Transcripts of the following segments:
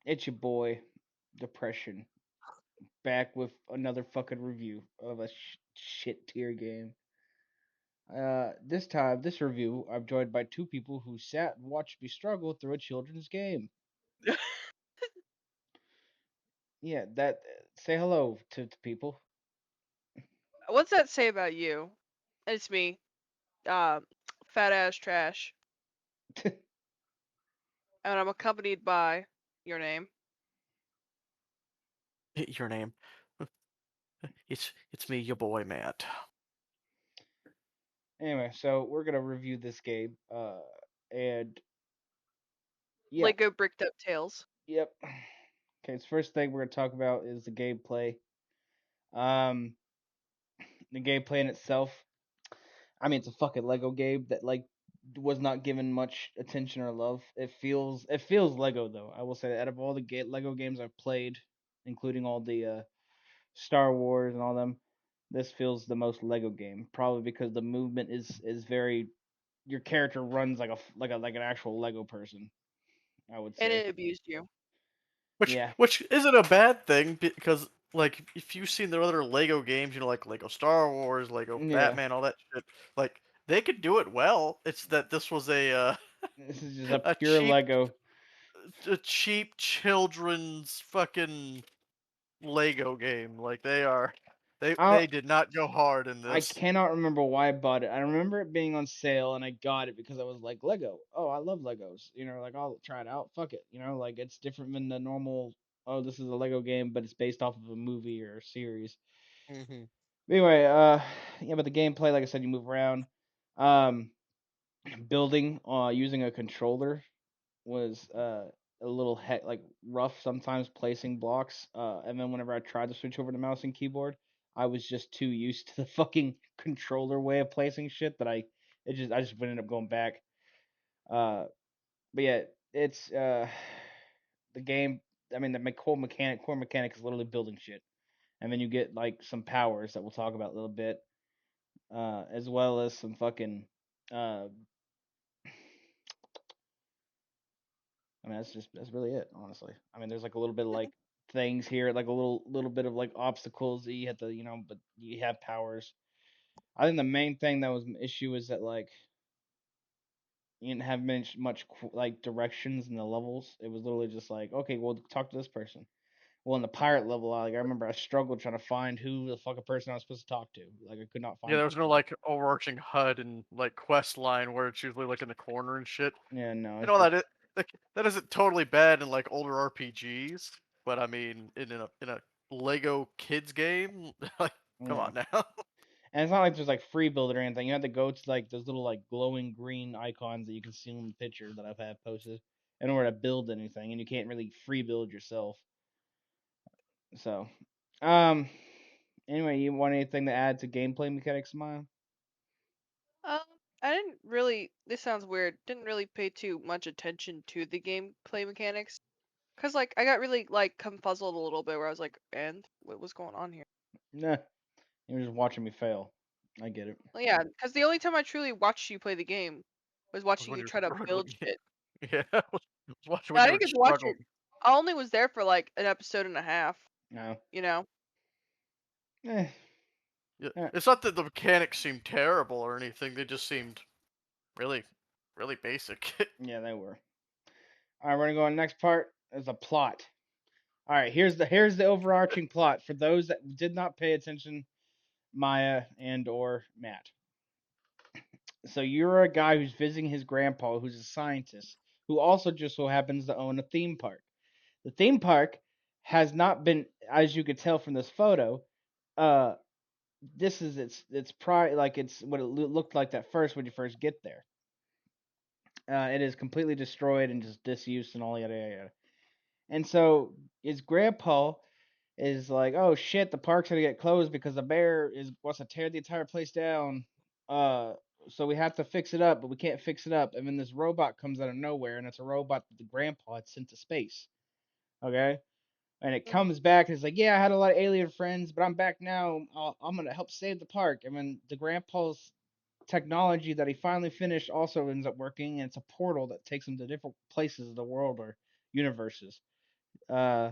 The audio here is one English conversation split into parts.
It's your boy, Depression, back with another fucking review of a shit tier game. This time, this review, I'm joined by two people who sat and watched me struggle through a children's game. Yeah, that. Say hello to people. What's that say about you? It's me, uh, fat ass trash, and I'm accompanied by your name. Your name. It's me, your boy Matt. Anyway, so we're gonna review this game. And yeah, Lego bricked up tails. yep. Okay, so first thing we're gonna talk about is the gameplay. Um, the gameplay in itself. I mean, it's a fucking Lego game that like was not given much attention or love. It feels Lego though. I will say that out of all the Lego games I've played, including all the Star Wars and all them, this feels the most Lego game. Probably because the movement is very. Your character runs like an actual Lego person. I would And say. it abused you. Which Yeah. which isn't a bad thing because like if you've seen the other Lego games, like Lego Star Wars, Lego Yeah. Batman, all that shit, like they could do it well. It's that this was This is just a a pure Lego. cheap children's fucking Lego game. Like they are I they did not go hard in I this. cannot remember why I bought it. I remember it being on sale and I got it because I was like, Lego. Oh, I love Legos. Like I'll try it out. Fuck it. Like it's different than the normal, oh, this is a Lego game, but it's based off of a movie or a series. Hmm. But anyway, yeah, but the gameplay, like I said, you move around. Um, building using a controller was a little like rough sometimes placing blocks. And then whenever I tried to switch over to mouse and keyboard, I was just too used to the fucking controller way of placing shit that I just ended up going back. Uh, but yeah, it's the game. I mean, the core mechanic is literally building shit, and then you get like some powers that we'll talk about a little bit, as well as some fucking uh I mean, that's really it, honestly. I mean, there's like a little bit of like things here, like a little bit of like obstacles that you have to, but you have powers. I think the main thing that was an issue is that like you didn't have much like directions in the levels. It was literally just like, okay, well, talk to this person. Well, in the pirate level, like I remember I struggled trying to find who the fucking person I was supposed to talk to. Like I could not Yeah, find there the was no person. like overarching HUD and like quest line where it's usually like in the corner and shit. Yeah, no, You it's know just that isn't totally bad in like older RPGs, but I mean in a Lego kids game, like come yeah. on now. And it's not like there's like free build or anything. You have to go to like those little like glowing green icons that you can see in the picture that I've had posted in order to build anything, and you can't really free build yourself. So, um, anyway, you want anything to add to gameplay mechanics, Maya? Um, I didn't really. This sounds weird. Didn't really pay too much attention to the gameplay mechanics, cause like I got really like confuzzled a little bit where I was like, and what was going on here? Nah, you're just watching me fail. I get it. Well, yeah, cause the only time I truly watched you play the game was Was watching when you you're try to build struggling. shit. Yeah, I was watching when I you didn't were get to watch struggling. it. I only was there for like an episode and a half. No, You know. eh, Yeah, eh, it's not that the mechanics seemed terrible or anything. They just seemed really, really basic. yeah, they were. All right, we're gonna go on the next part. Is a plot. All right, here's the overarching plot for those that did not pay attention, Maya and or Matt. So you're a guy who's visiting his grandpa, who's a scientist, who also just so happens to own a theme park. The theme park has not been, as you could tell from this photo, uh, this is it's probably like it's what it looked like at first when you first get there. It is completely destroyed and just disused and all yada yada yada. And so his grandpa is like, oh shit, the park's gonna get closed because the bear is wants to tear the entire place down. Uh, so we have to fix it up, but we can't fix it up. And then this robot comes out of nowhere, and it's a robot that the grandpa had sent to space. Okay, and it Mhm. comes back and it's like, yeah, I had a lot of alien friends, but I'm back now. I'm gonna help save the park. And then the grandpa's technology that he finally finished also ends up working, and it's a portal that takes him to different places of the world or universes. Uh,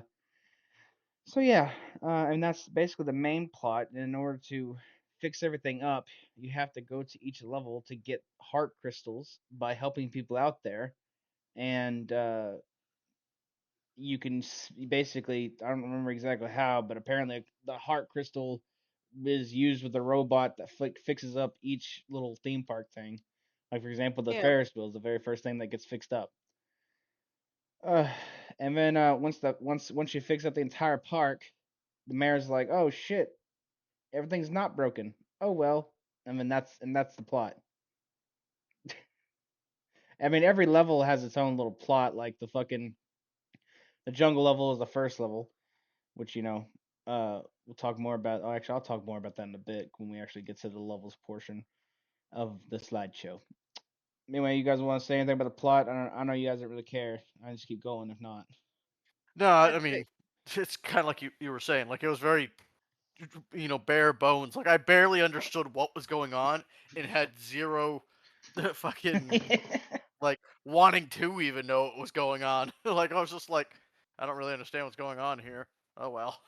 so yeah, and that's basically the main plot. And in order to fix everything up, you have to go to each level to get heart crystals by helping people out there, and you can basically, I don't remember exactly how, but apparently the heart crystal is used with a robot that fixes up each little theme park thing. Like for example, the Yeah. Ferris wheel is the very first thing that gets fixed up. Uh, and then once you fix up the entire park, the mayor's like, "Oh shit, everything's not broken. Oh well." And that's the plot. I mean, every level has its own little plot. Like the jungle level is the first level, which we'll talk more about. Oh, actually, I'll talk more about that in a bit when we actually get to the levels portion of the slideshow. Anyway, you guys want to say anything about the plot? I know you guys don't really care. I just keep going if not. No, I'd I say mean, it's kind of like you were saying. Like it was very, bare bones. Like I barely understood what was going on and had zero fucking like wanting to even know what was going on. Like I was just like, I don't really understand what's going on here. Oh well,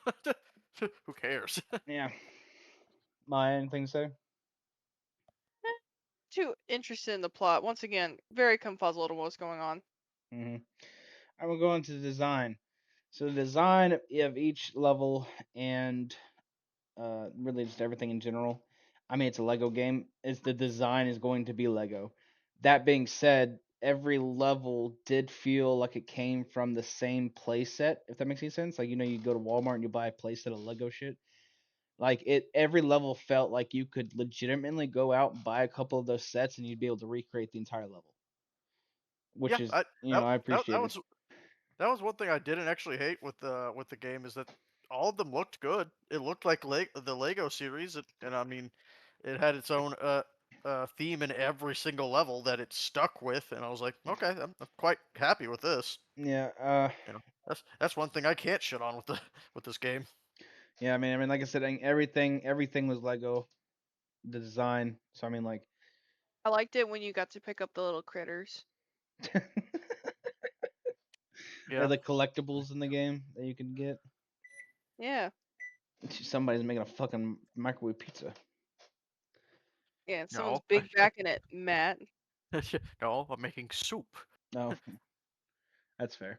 who cares? Yeah. Maya, anything to say? too interested in the plot. Once again, very confuzzled on what's going on. Mm-hmm. I will go into the design. So the design of each level and really just everything in general. I mean, it's a Lego game. Is the design is going to be Lego. That being said, every level did feel like it came from the same playset. If that makes any sense, like you go to Walmart and you buy a playset of Lego shit. Like every level felt like you could legitimately go out and buy a couple of those sets and you'd be able to recreate the entire level, which Yeah, is that, I that appreciated. was one thing I didn't actually hate with the game is that all of them looked good. It looked like the Lego series, and I mean, it had its own theme in every single level that it stuck with, and I was like, okay, I'm quite happy with this. Yeah, That's one thing I can't shit on with the with this game. yeah. I mean, like I said, everything was Lego, the design. So I mean, like, I liked it when you got to pick up the little critters. or Yeah. the collectibles in the game that you can get. Yeah. Somebody's making a fucking microwave pizza. Yeah, and someone's No, big backing it, Matt. no, I'm making soup. No, that's fair.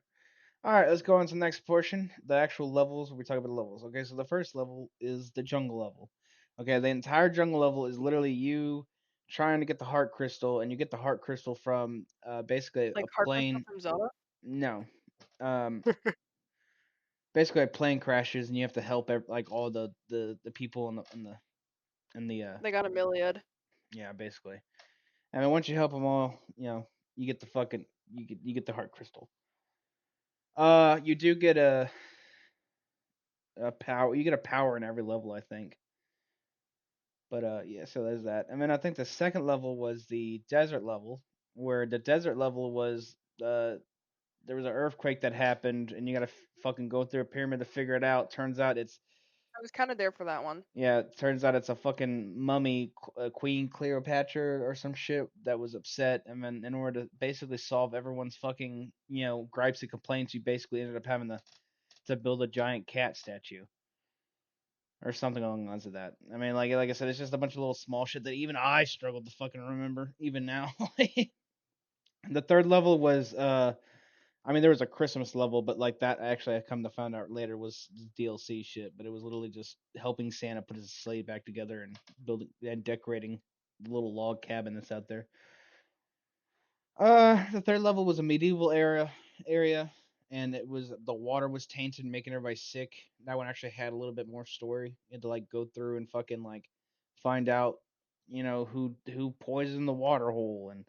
All right, let's go on to the next portion, the actual levels. We talk about the levels. Okay, so the first level is the jungle level. Okay, the entire jungle level is literally you trying to get the heart crystal, and you get the heart crystal from basically a Like Heart Crystal plane. from Zelda. No, um, basically a plane crashes, and you have to help like all the people in the They got a Myliad. yeah, basically. And then once you help them all, you get the fucking you get the heart crystal. You do get a power. You get a power in every level, I think. But yeah, so there's that. And then I think the second level was the desert level, where the desert level was there was an earthquake that happened, and you gotta fucking go through a pyramid to figure it out. Turns out it's I was kind of there for that one. yeah, it turns out it's a fucking mummy, Queen Cleopatra or some shit that was upset, and then in order to basically solve everyone's fucking gripes and complaints, you basically ended up having to build a giant cat statue or something along the lines of that. I mean, like I said, it's just a bunch of little small shit that even I struggled to fucking remember even now. The third level was I mean there was a Christmas level, but like that actually I come to find out later was DLC shit, but it was literally just helping Santa put his sleigh back together and building and decorating the little log cabin that's out there. The third level was a medieval area, and it was the water was tainted, making everybody sick. That one actually had a little bit more story. You had to like go through and fucking like find out, who poisoned the water hole, and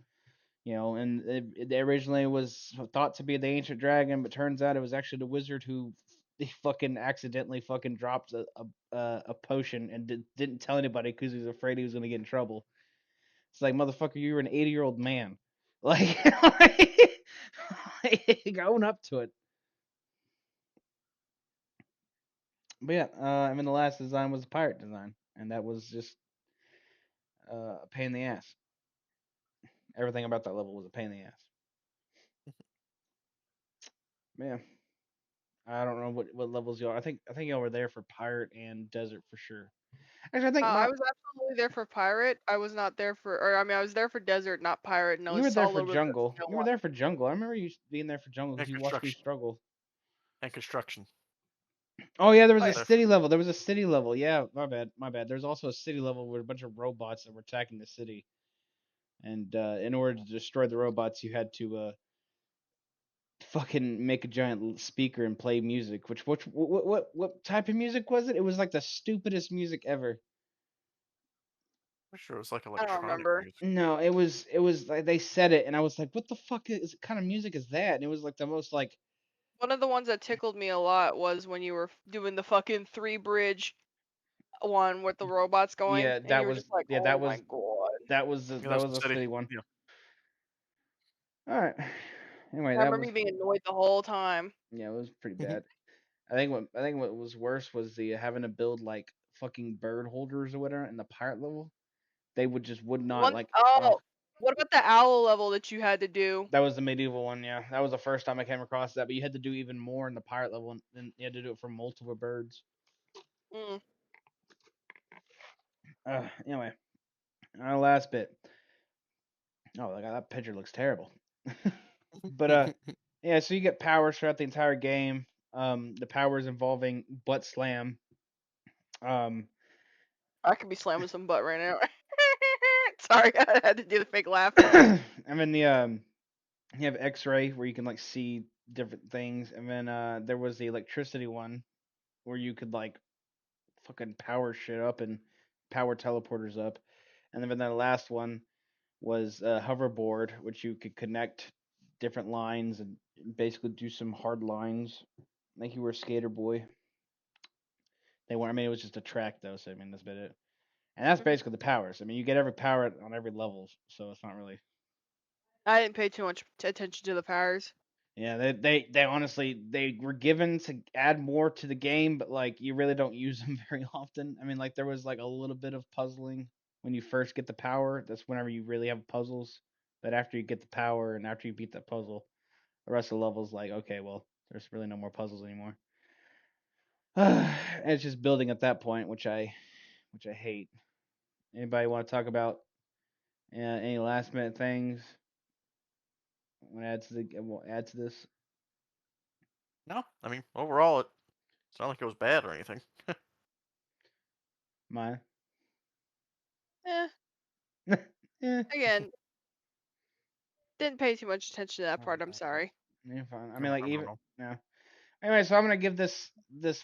and it originally was thought to be the ancient dragon, but turns out it was actually the wizard who he fucking accidentally fucking dropped a potion and didn't tell anybody because he was afraid he was gonna get in trouble. It's like, motherfucker, you're an 80-year-old man. Like, like, own up to it. But yeah, and then the last design was the pirate design, and that was just a pain in the ass. Everything about that level was a pain in the ass. Yeah. I don't know what levels you are. I think y'all were there for pirate and desert for sure. Actually, I think I was absolutely there for pirate. I was not there for, or I mean, I was there for desert, not pirate, and I you were saw there a for little bit of the jungle. snow You were one. there for jungle. I remember you being there for jungle because And you watched me construction. struggle. And construction. Oh yeah, there was Oh, a yeah. There. city level. There was a city level. Yeah, my bad, my bad. There's also a city level with a bunch of robots that were attacking the city, and in order to destroy the robots, you had to fucking make a giant speaker and play music. Which what type of music was it? It was like the stupidest music ever. I'm sure it was like I don't electronic remember. music. No, it was like they said it, and I was like, what the fuck kind of music is that? And it was like the most like One of the ones that tickled me a lot was when you were doing the fucking three bridge one with the robots going, yeah and you were just like, yeah "Oh my god!" Yeah, that that's was the a city. city one. Yeah. All right. Anyway, I that remember was you being annoyed the whole time. yeah, it was pretty bad. I think what was worse was the having to build like fucking bird holders or whatever in the pirate level. They would not One like oh, what about the owl level that you had to do? that was the medieval one, yeah. That was the first time I came across that, but you had to do even more in the pirate level and you had to do it for multiple birds. Mm. Anyway, our last bit. Oh, that picture looks terrible. But yeah, so you get powers throughout the entire game. The powers involving butt slam. Um, I could be slamming some butt right now. Sorry, I had to do the fake laugh. and then you have X-ray where you can like see different things, and then there was the electricity one where you could like fucking power shit up and power teleporters up, and then the last one was a hoverboard which you could connect different lines and basically do some hard lines like you were a skater boy. They weren't. I mean, it was just a track though, so I mean that's about it. And that's Mhm. basically the powers. I mean, you get every power on every level, so it's not really. I didn't pay too much attention to the powers. Yeah, they honestly they were given to add more to the game, but like you really don't use them very often. I mean, like there was like a little bit of puzzling when you first get the power. That's whenever you really have puzzles. But after you get the power and after you beat that puzzle, the rest of the levels like okay, well, there's really no more puzzles anymore. And it's just building at that point, which I hate. Anybody want to talk about any last minute things? Want to add to this? No, I mean overall, it's not like it was bad or anything. Mine. Eh, Yeah. again, didn't pay too much attention to that Oh, part. I'm sorry. yeah, fine. I No, mean, like I don't even know. no. Anyway, so I'm gonna give this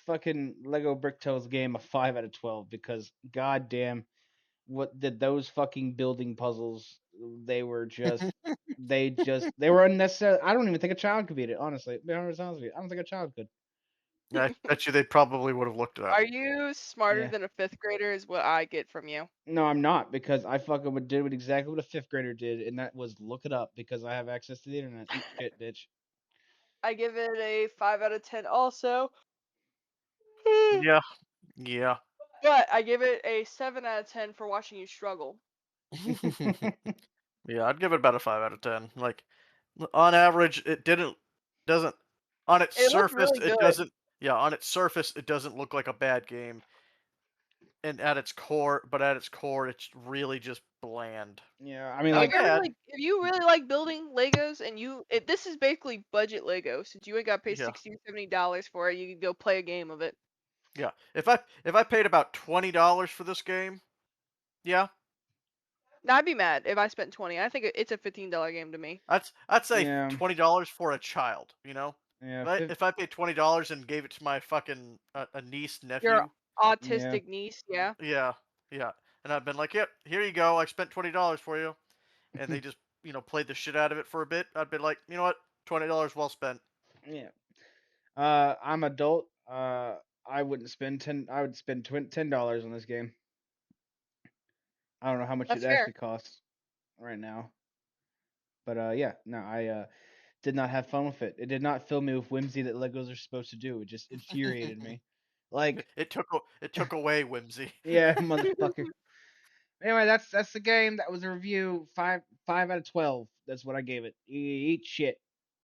fucking Lego Bricktales game a 5 out of 12 because goddamn, what did those fucking building puzzles? They were just they were unnecessary. I don't even think a child could beat it. Honestly, to be honest with you, I don't think a child could. Yeah, I bet you they probably would have looked it up. Are you smarter Yeah. than a fifth grader? Is what I get from you. No, I'm not because I fucking would did what exactly what a fifth grader did, and that was look it up because I have access to the internet. Eat shit, bitch. I give it a 5 out of 10. Also, Yeah, yeah. but I give it a 7 out of 10 for watching you struggle. Yeah, I'd give it about a 5 out of 10. Like on average, it doesn't on its It looked surface really it good. doesn't yeah, on its surface it doesn't look like a bad game, and at its core it's really just bland. Yeah, I mean, Not like, bad. If you really like building Legos and this is basically budget Lego, since you ain't got to pay Yeah. 60 or $70 for it, you can go play a game of it. Yeah. If I paid about $20 for this game, yeah, Now I'd be mad if I spent 20. I think it's a $15 game to me. I'd say yeah, $20 for a child, you know? yeah, If I paid $20 and gave it to my fucking a niece, Your nephew, yeah. autistic niece, yeah. yeah, yeah. And I've been like, "Yep, here you go. I spent $20 for you." And they just, played the shit out of it for a bit. I'd be like, "You know what? $20 well spent." Yeah. I'm adult. I wouldn't spend ten. I would spend $10 on this game. I don't know how much it That's fair. actually costs right now, but yeah, no, I did not have fun with it. It did not fill me with whimsy that Legos are supposed to do. It just infuriated me. Like, It took away whimsy. yeah, motherfucker. Anyway, that's the game. That was a review. Five out of 12. That's what I gave it. Eat shit.